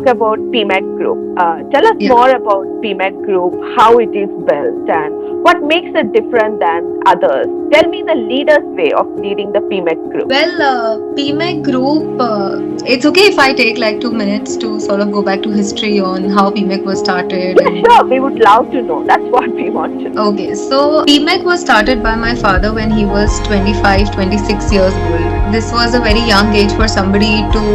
about PMET Group. Tell us Yeah. more about PMET Group, how it is built, and what makes it different than others. Tell me the leader's way of leading the PMET Group. Well, PMEC Group, it's okay if I take like 2 minutes to sort of go back to history on how PMEC was started Yeah, and sure. We would love to know. That's what we want to know. okay, so PMEC was started by my father when he was 25, 26 years old. This was a very young age for somebody to,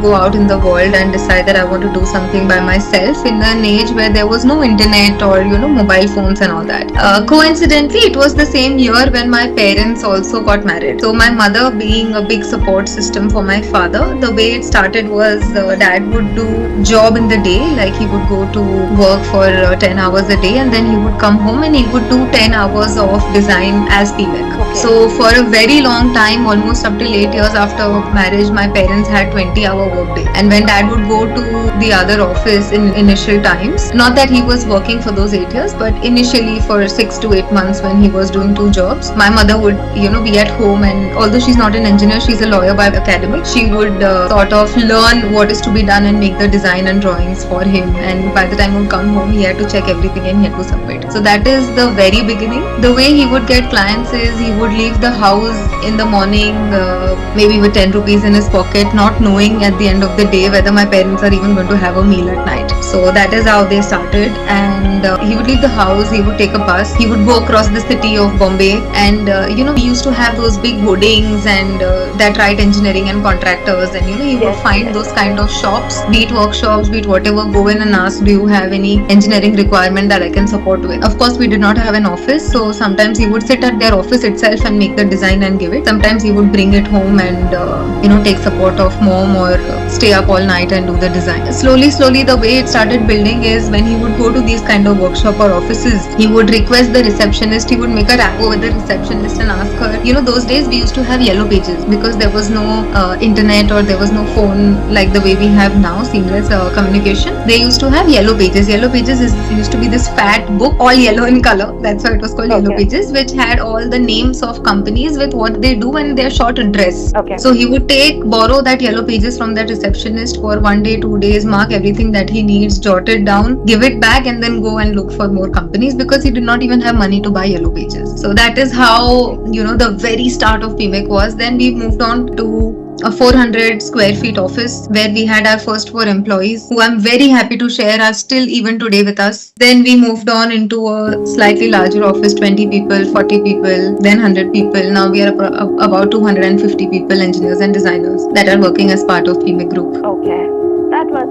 go out in the world and decide that I want to do something by myself in an age where there was no internet or, mobile phones and all that. Coincidentally, it was the same year when my parents also got married. So my mother being a big support system for my father, the way it started was dad would do job in the day, like he would go to work for 10 hours a day and then he would come home and he would do 10 hours of design as PMEC. Okay. So for a very long time, almost up till 8 years after marriage, my parents had 20-hour workday. And when dad would go to the other office in initial times, not that he was working for those 8 years, but initially for 6 to 8 months when he was doing two jobs, my mother would, be at home, and although she's not an engineer, she's a lawyer by academic, she would sort of learn what is to be done and make the design and drawings for him. And by the time he would come home, he had to check everything and he had to submit. So that is the very beginning. The way he would get clients is he would leave the house in the morning, maybe with 10 rupees in his pocket, not knowing at the end of the day whether my parents are even going to have a meal at night. So that is how they started. And he would leave the house, he would take a bus, he would go across the city of Bombay, and we used to have those big hoardings and that right engineering and contractors, and you would find those kind of shops, be it workshops, be it whatever, go in and ask, do you have any engineering requirement that I can support with? Of course, we did not have an office, so sometimes he would sit at their office itself and make the design and give it. Sometimes he would bring it home and take support of mom or stay up all night and do the design. Slowly, the way it started building is when he would go to these kind of workshop or offices, he would request the receptionist, he would make a rapport with the receptionist and ask her. Those days we used to have yellow pages because there was no internet or there was no phone like the way we have now, seamless communication. They used to have yellow pages. Yellow pages used to be this fat book, all yellow in color. That's why it was called yellow pages, which had all the names of companies with what they do and their short address. Okay. So he would borrow that yellow pages from that receptionist for 1 day, 2 days, mark everything that he needs, jot it down, give it back, and then go and look for more companies because he did not even have money to buy yellow pages. So that is how, the very start of PMEC was. Then we moved on to a 400 square feet office where we had our first 4 employees who I'm very happy to share are still even today with us. Then we moved on into a slightly larger office, 20 people, 40 people, then 100 people. Now we are about 250 people, engineers and designers that are working as part of PMEC Group. Okay. That was